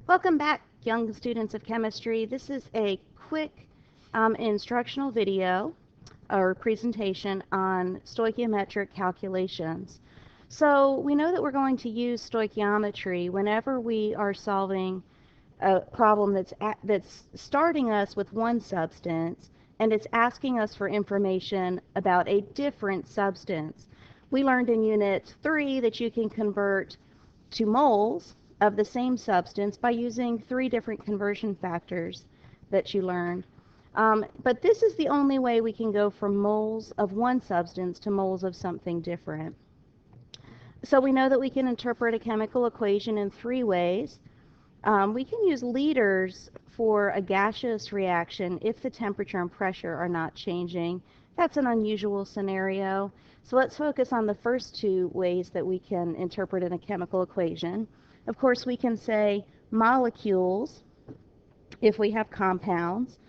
Welcome back, young students of chemistry. This is a quick instructional video or presentation on stoichiometric calculations. So we know that we're going to use stoichiometry whenever we are solving a problem that's starting us with one substance and it's asking us for information about a different substance. We learned in Unit 3 that you can convert to moles of the same substance by using 3 different conversion factors that you learned. But this is the only way we can go from moles of one substance to moles of something different. So we know that we can interpret a chemical equation in 3 ways. We can use liters for a gaseous reaction if the temperature and pressure are not changing. That's an unusual scenario. So let's focus on the first 2 ways that we can interpret in a chemical equation. Of course, we can say molecules if we have compounds,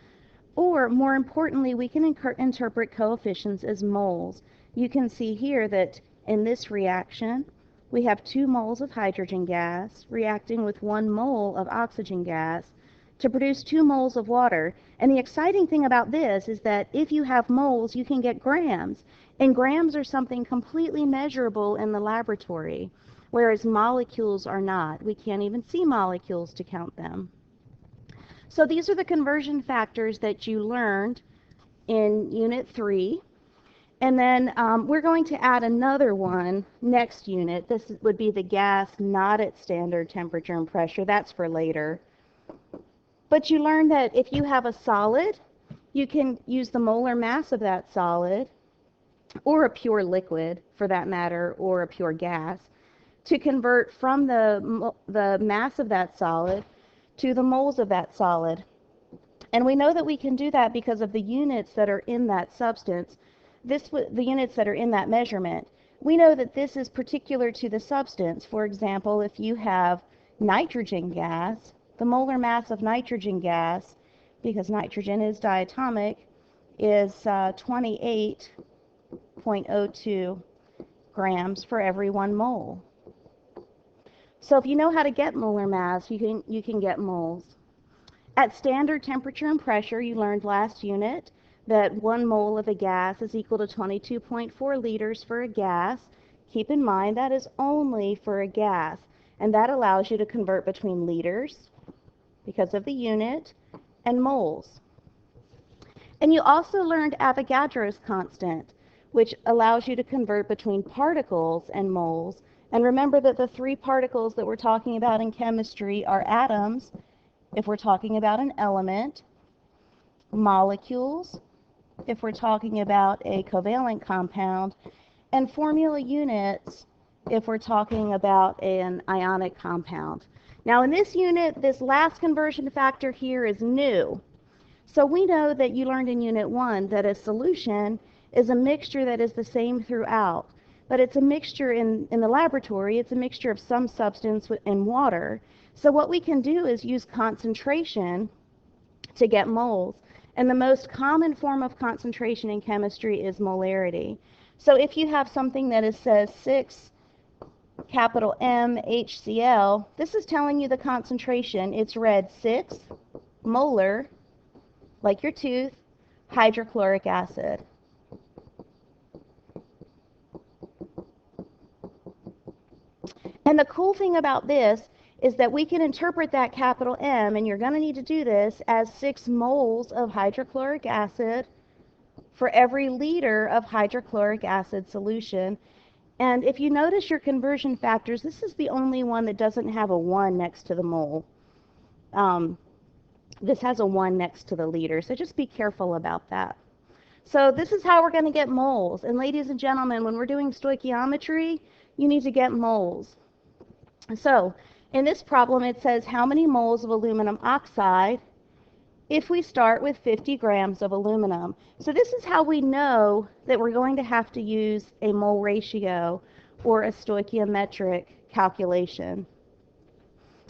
or more importantly, we can interpret coefficients as moles. You can see here that in this reaction, we have 2 moles of hydrogen gas reacting with 1 mole of oxygen gas to produce 2 moles of water. And the exciting thing about this is that if you have moles, you can get grams. And grams are something completely measurable in the laboratory, whereas molecules are not. We can't even see molecules to count them. So these are the conversion factors that you learned in Unit 3. And then we're going to add another one next unit. This would be the gas not at standard temperature and pressure. That's for later. But you learned that if you have a solid, you can use the molar mass of that solid, or a pure liquid for that matter, or a pure gas, to convert from the mass of that solid to the moles of that solid. And we know that we can do that because of the units that are in that substance. The units that are in that measurement. We know that this is particular to the substance. For example, if you have nitrogen gas, the molar mass of nitrogen gas, because nitrogen is diatomic, is 28.02 grams for every 1 mole. So if you know how to get molar mass, you can get moles. At standard temperature and pressure, you learned last unit that 1 mole of a gas is equal to 22.4 liters for a gas. Keep in mind that is only for a gas, and that allows you to convert between liters, because of the unit, and moles. And you also learned Avogadro's constant, which allows you to convert between particles and moles. And remember that the 3 particles that we're talking about in chemistry are atoms, if we're talking about an element, molecules, if we're talking about a covalent compound, and formula units if we're talking about an ionic compound. Now in this unit, this last conversion factor here is new. So we know that you learned in Unit 1 that a solution is a mixture that is the same throughout. But it's a mixture in the laboratory, it's a mixture of some substance and water. So what we can do is use concentration to get moles. And the most common form of concentration in chemistry is molarity. So if you have something that says 6 capital M HCl, this is telling you the concentration. It's read 6 molar, like your tooth, hydrochloric acid. And the cool thing about this is that we can interpret that capital M, and you're going to need to do this, as 6 moles of hydrochloric acid for every liter of hydrochloric acid solution. And if you notice your conversion factors, this is the only one that doesn't have a 1 next to the mole. This has a 1 next to the liter, so just be careful about that. So this is how we're going to get moles. And ladies and gentlemen, when we're doing stoichiometry, you need to get moles. So in this problem, it says how many moles of aluminum oxide if we start with 50 grams of aluminum. So this is how we know that we're going to have to use a mole ratio or a stoichiometric calculation.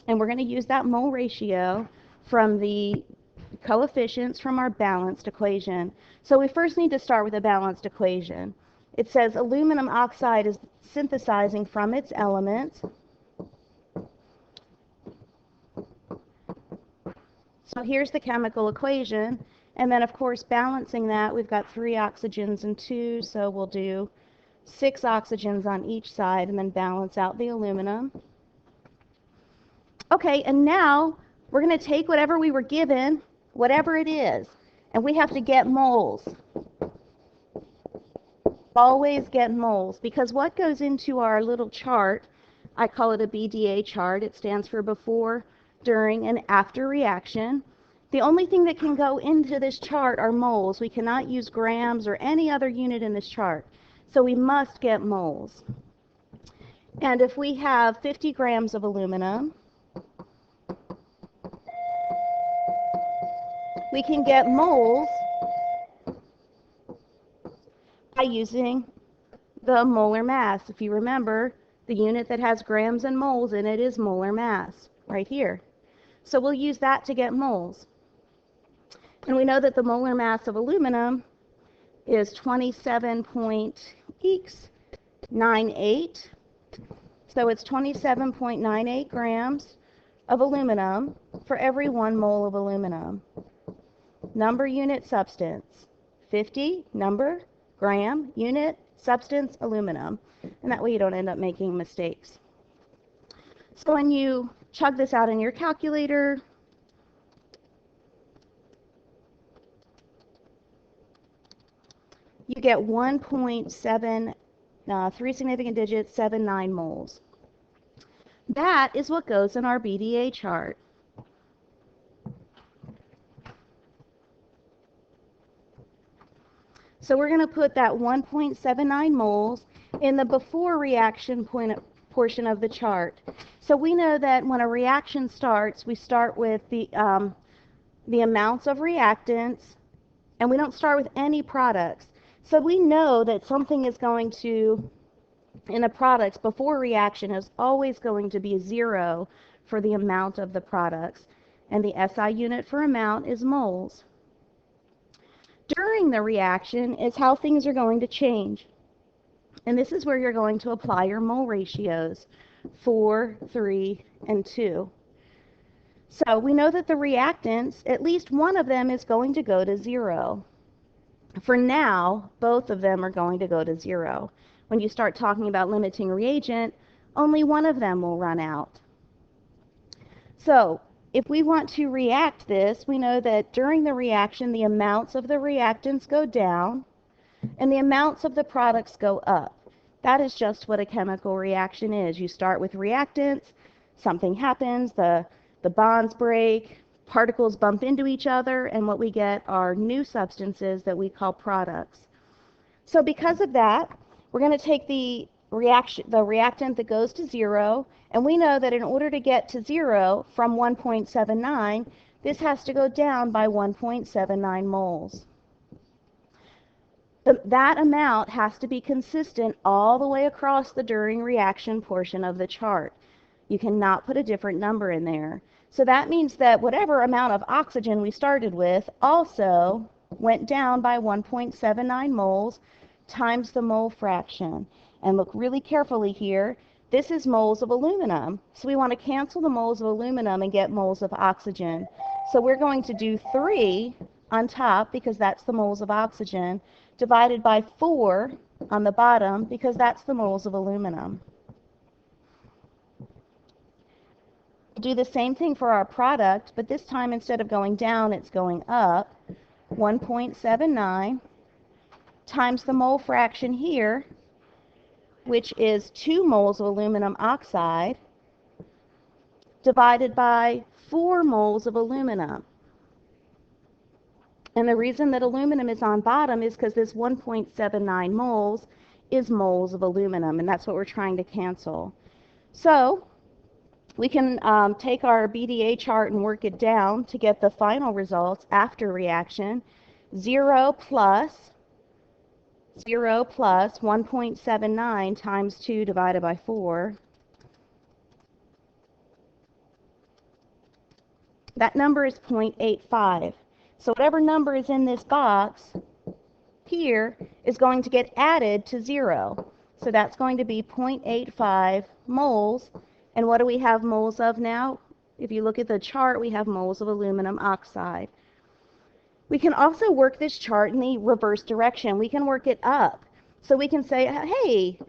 And we're going to use that mole ratio from the coefficients from our balanced equation. So we first need to start with a balanced equation. It says aluminum oxide is synthesizing from its elements So here's the chemical equation. And then, of course, balancing that, we've got 3 oxygens and 2, so we'll do 6 oxygens on each side and then balance out the aluminum. Okay, and now we're going to take whatever we were given, whatever it is, and we have to get moles. Always get moles, because what goes into our little chart, I call it a BDA chart. It stands for before, during, and after reaction. The only thing that can go into this chart are moles. We cannot use grams or any other unit in this chart. So we must get moles. And if we have 50 grams of aluminum, we can get moles by using the molar mass. If you remember, the unit that has grams and moles in it is molar mass, right here. So we'll use that to get moles. And we know that the molar mass of aluminum is 27.98. So it's 27.98 grams of aluminum for every 1 mole of aluminum. Number, unit, substance. 50, number, gram, unit, substance, aluminum. And that way you don't end up making mistakes. So when you chug this out in your calculator, you get 1.7, 3 significant digits, 79 moles. That is what goes in our BDA chart. So we're going to put that 1.79 moles in the before reaction portion of the chart. So we know that when a reaction starts, we start with the amounts of reactants, and we don't start with any products. So we know that something is going to, in a product before reaction, is always going to be 0 for the amount of the products. And the SI unit for amount is moles. During the reaction is how things are going to change. And this is where you're going to apply your mole ratios, 4, 3, and 2. So we know that the reactants, at least one of them is going to go to 0. For now, both of them are going to go to 0. When you start talking about limiting reagent, only one of them will run out. So if we want to react this, we know that during the reaction, the amounts of the reactants go down and the amounts of the products go up. That is just what a chemical reaction is. You start with reactants, something happens, the bonds break, particles bump into each other, and what we get are new substances that we call products. So because of that, we're going to take the reactant that goes to 0, and we know that in order to get to 0 from 1.79, this has to go down by 1.79 moles. That amount has to be consistent all the way across the during reaction portion of the chart. You cannot put a different number in there. So that means that whatever amount of oxygen we started with also went down by 1.79 moles times the mole fraction. And look really carefully here. This is moles of aluminum. So we want to cancel the moles of aluminum and get moles of oxygen. So we're going to do 3 on top, because that's the moles of oxygen, divided by 4 on the bottom, because that's the moles of aluminum. Do the same thing for our product, but this time instead of going down, it's going up. 1.79 times the mole fraction here, which is 2 moles of aluminum oxide, divided by 4 moles of aluminum. And the reason that aluminum is on bottom is because this 1.79 moles is moles of aluminum, and that's what we're trying to cancel. So we can take our BDA chart and work it down to get the final results after reaction. 0 plus 1.79 times 2 divided by 4. That number is 0.85. So whatever number is in this box here is going to get added to 0. So that's going to be 0.85 moles. And what do we have moles of now? If you look at the chart, we have moles of aluminum oxide. We can also work this chart in the reverse direction. We can work it up. So we can say, hey,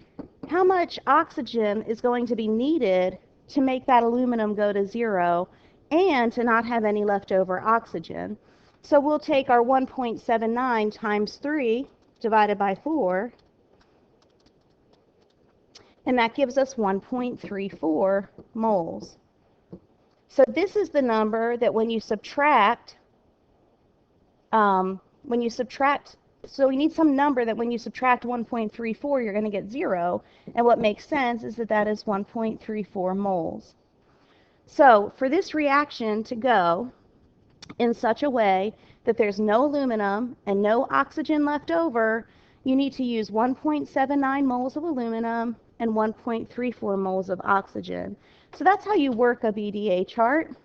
how much oxygen is going to be needed to make that aluminum go to 0 and to not have any leftover oxygen? So we'll take our 1.79 times 3 divided by 4, and that gives us 1.34 moles. So this is the number that when you subtract, so we need some number that when you subtract 1.34, you're going to get 0. And what makes sense is that that is 1.34 moles. So for this reaction to go in such a way that there's no aluminum and no oxygen left over, you need to use 1.79 moles of aluminum and 1.34 moles of oxygen. So that's how you work a BDA chart.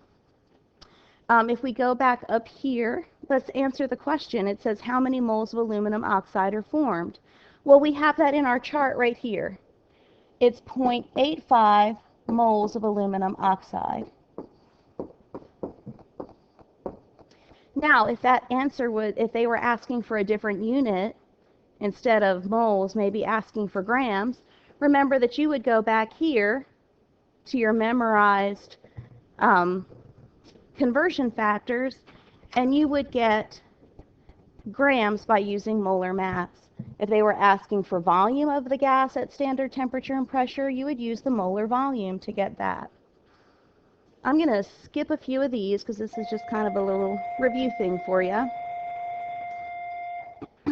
If we go back up here, let's answer the question. It says how many moles of aluminum oxide are formed? Well, we have that in our chart right here. It's 0.85 moles of aluminum oxide. Now, if that answer would, if they were asking for a different unit instead of moles, maybe asking for grams, remember that you would go back here to your memorized conversion factors, and you would get grams by using molar mass. If they were asking for volume of the gas at standard temperature and pressure, you would use the molar volume to get that. I'm going to skip a few of these because this is just kind of a little review thing for you.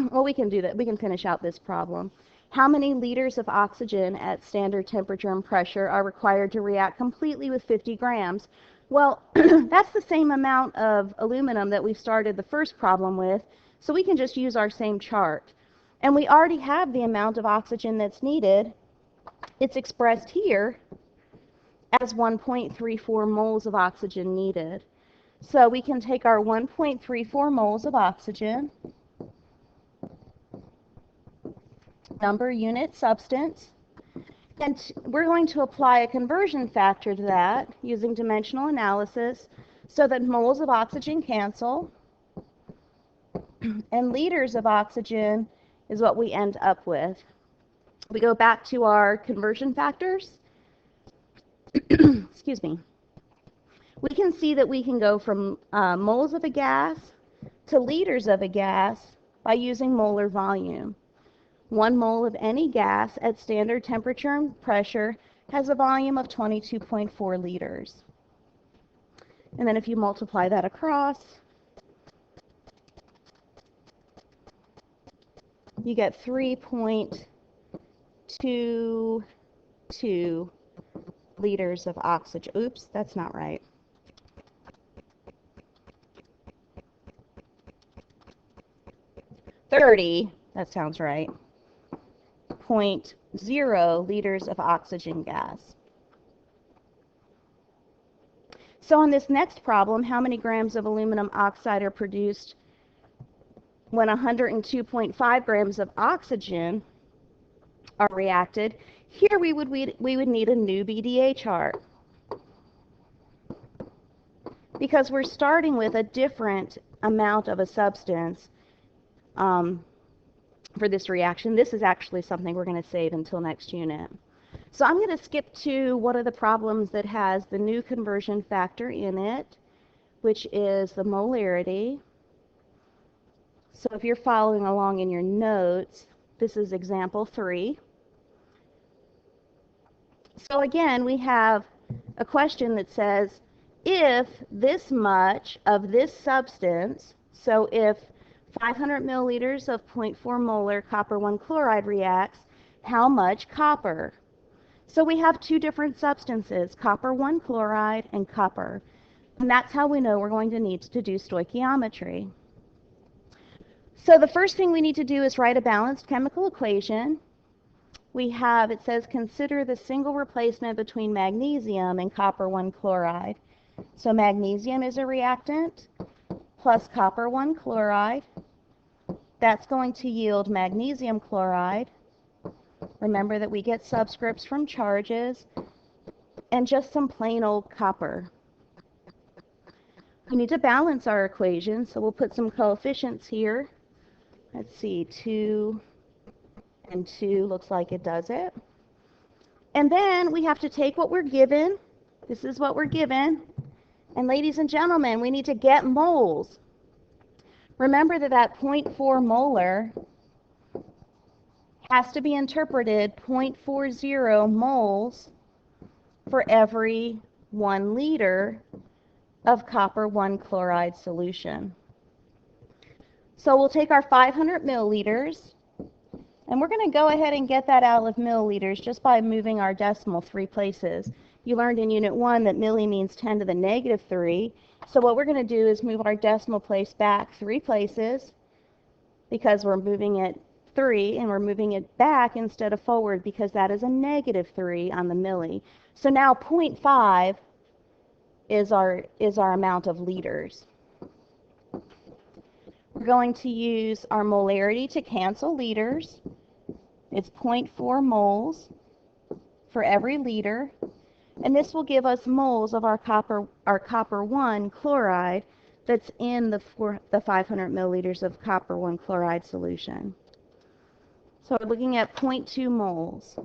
Well, we can do that. We can finish out this problem. How many liters of oxygen at standard temperature and pressure are required to react completely with 50 grams? Well, that's the same amount of aluminum that we started the first problem with, so we can just use our same chart. And we already have the amount of oxygen that's needed. It's expressed here as 1.34 moles of oxygen needed. So we can take our 1.34 moles of oxygen, number, unit, substance, and we're going to apply a conversion factor to that using dimensional analysis so that moles of oxygen cancel and liters of oxygen is what we end up with. We go back to our conversion factors. Excuse me. We can see that we can go from moles of a gas to liters of a gas by using molar volume. 1 mole of any gas at standard temperature and pressure has a volume of 22.4 liters. And then if you multiply that across, you get 3.22 liters of oxygen. Oops, that's not right. That sounds right. 0.0 liters of oxygen gas. So on this next problem, how many grams of aluminum oxide are produced when 102.5 grams of oxygen are reacted? Here we would need a new BDA chart because we're starting with a different amount of a substance for this reaction. This is actually something we're going to save until next unit. So I'm going to skip to one of the problems that has the new conversion factor in it, which is the molarity. So if you're following along in your notes, this is example 3. So again, we have a question that says, if this much of this substance, so if 500 milliliters of 0.4 molar copper 1 chloride reacts, how much copper? So we have two different substances, copper 1 chloride and copper. And that's how we know we're going to need to do stoichiometry. So the first thing we need to do is write a balanced chemical equation. It says consider the single replacement between magnesium and copper 1 chloride. So magnesium is a reactant plus copper 1 chloride. That's going to yield magnesium chloride. Remember that we get subscripts from charges and just some plain old copper. We need to balance our equation, so we'll put some coefficients here. Let's see, 2 and 2 looks like it does it. And then we have to take what we're given. This is what we're given. And ladies and gentlemen, we need to get moles. Remember that that 0.4 molar has to be interpreted 0.40 moles for every 1 liter of copper 1 chloride solution. So we'll take our 500 milliliters, and we're going to go ahead and get that out of milliliters just by moving our decimal 3 places. You learned in Unit 1 that milli means 10 to the negative 3. So what we're going to do is move our decimal place back 3 places because we're moving it 3, and we're moving it back instead of forward because that is a negative 3 on the milli. So now 0.5 is our amount of liters. We're going to use our molarity to cancel liters. It's 0.4 moles for every liter, and this will give us moles of our copper 1 chloride that's in the 500 milliliters of copper 1 chloride solution. So we're looking at 0.2 moles.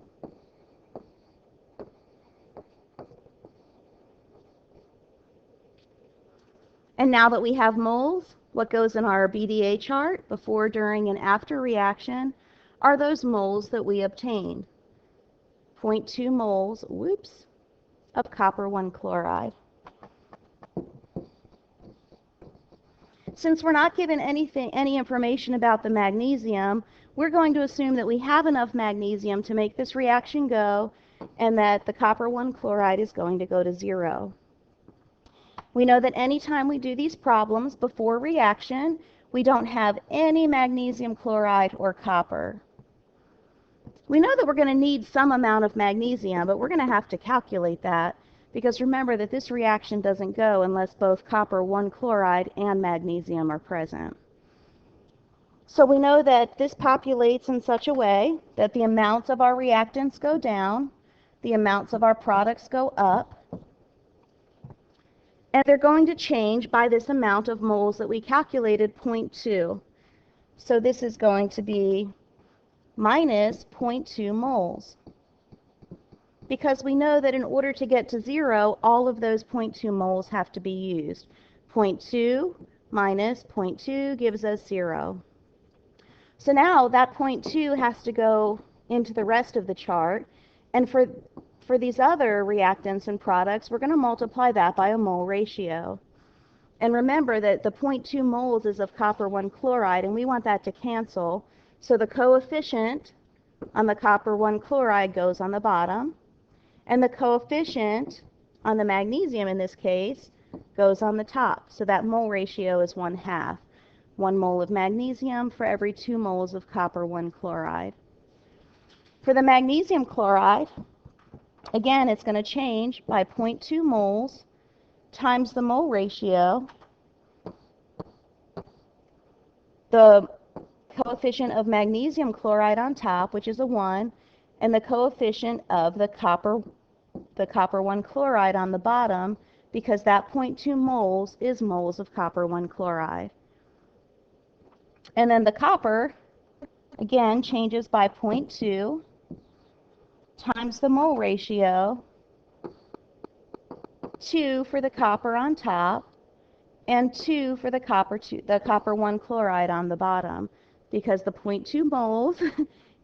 And now that we have moles, what goes in our BDA chart before, during, and after reaction are those moles that we obtained. 0.2 moles, of copper 1 chloride. Since we're not given any information about the magnesium, we're going to assume that we have enough magnesium to make this reaction go, and that the copper 1 chloride is going to go to 0. We know that anytime we do these problems before reaction, we don't have any magnesium chloride or copper. We know that we're going to need some amount of magnesium, but we're going to have to calculate that, because remember that this reaction doesn't go unless both copper 1 chloride and magnesium are present. So we know that this populates in such a way that the amounts of our reactants go down, the amounts of our products go up, and they're going to change by this amount of moles that we calculated, 0.2. So this is going to be minus 0.2 moles. Because we know that in order to get to 0, all of those 0.2 moles have to be used. 0.2 minus 0.2 gives us 0. So now that 0.2 has to go into the rest of the chart, and for these other reactants and products, we're going to multiply that by a mole ratio. And remember that the 0.2 moles is of copper 1 chloride, and we want that to cancel. So the coefficient on the copper 1 chloride goes on the bottom, and the coefficient on the magnesium in this case goes on the top. So that mole ratio is 1/2. 1 mole of magnesium for every 2 moles of copper 1 chloride. For the magnesium chloride, again, it's going to change by 0.2 moles times the mole ratio, the coefficient of magnesium chloride on top, which is a 1, and the coefficient of the copper 1 chloride on the bottom, because that 0.2 moles is moles of copper 1 chloride. And then the copper, again, changes by 0.2 times the mole ratio, 2 for the copper on top, and 2 for the copper 1 chloride on the bottom, because the 0.2 moles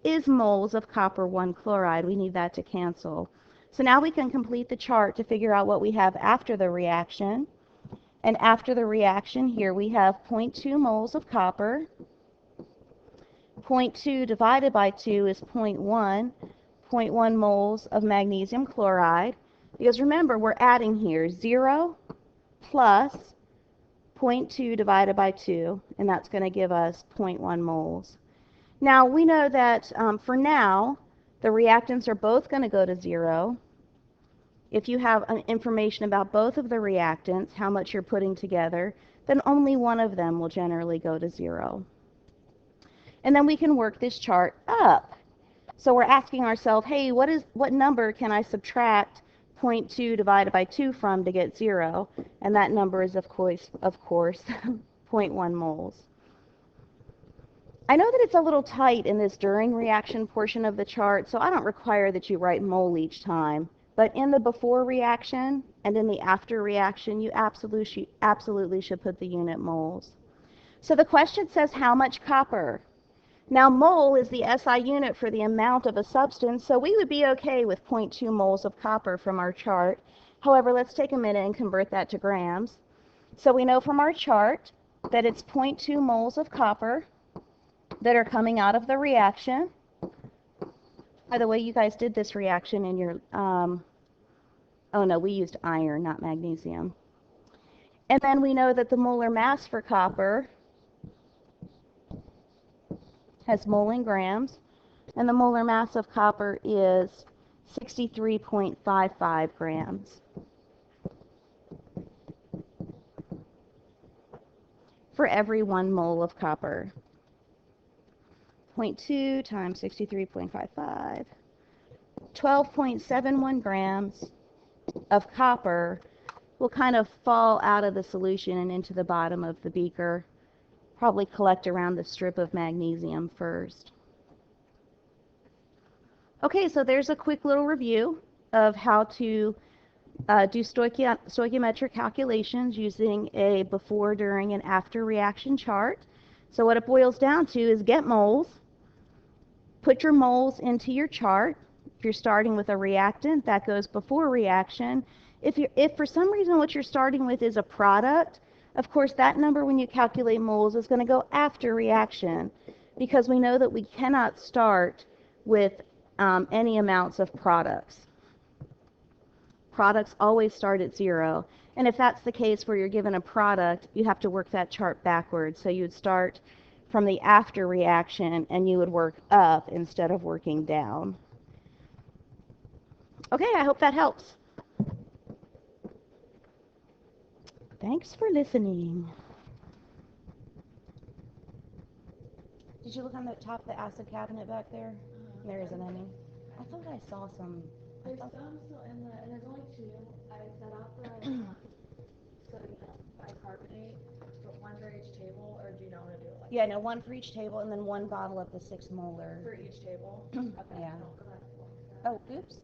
is moles of copper 1 chloride. We need that to cancel. So now we can complete the chart to figure out what we have after the reaction. And after the reaction, here we have 0.2 moles of copper. 0.2 divided by 2 is 0.1. 0.1 moles of magnesium chloride. Because remember, we're adding here 0 plus 0.2 divided by 2, and that's going to give us 0.1 moles. Now, we know that for now, the reactants are both going to go to 0. If you have information about both of the reactants, how much you're putting together, then only one of them will generally go to 0. And then we can work this chart up. So we're asking ourselves, hey, what number can I subtract 0.2 divided by 2 from to get 0, and that number is of course 0.1 moles. I know that it's a little tight in this during reaction portion of the chart, so I don't require that you write mole each time. But in the before reaction and in the after reaction, you absolutely should put the unit moles. So the question says how much copper? Now mole is the SI unit for the amount of a substance, so we would be okay with 0.2 moles of copper from our chart. However, let's take a minute and convert that to grams. So we know from our chart that it's 0.2 moles of copper that are coming out of the reaction. By the way, you guys did this reaction in your, oh no, we used iron, not magnesium. And then we know that the molar mass for copper has mole in grams, and the molar mass of copper is 63.55 grams. For every 1 mole of copper. 0.2 times 63.55, 12.71 grams of copper will kind of fall out of the solution and into the bottom of the beaker, probably collect around the strip of magnesium first. Okay, so there's a quick little review of how to do stoichiometric calculations using a before, during, and after reaction chart. So what it boils down to is get moles, put your moles into your chart. If you're starting with a reactant, that goes before reaction. If for some reason what you're starting with is a product, of course that number when you calculate moles is going to go after reaction, because we know that we cannot start with any amounts of products. Products always start at 0. And if that's the case where you're given a product, you have to work that chart backwards. So you would start from the after reaction and you would work up instead of working down. Okay, I hope that helps. Thanks for listening. Did you look on the top of the acid cabinet back there? There isn't any. I thought I saw some. There's some still in the, and there's only 2. I set out the sodium bicarbonate, but 1 for each table, or do you not want to do it like Yeah, no, 1 for each table, and then 1 bottle of the 6 molar. for each table? Yeah. Okay, I'll go back and look at that. Oh, oops.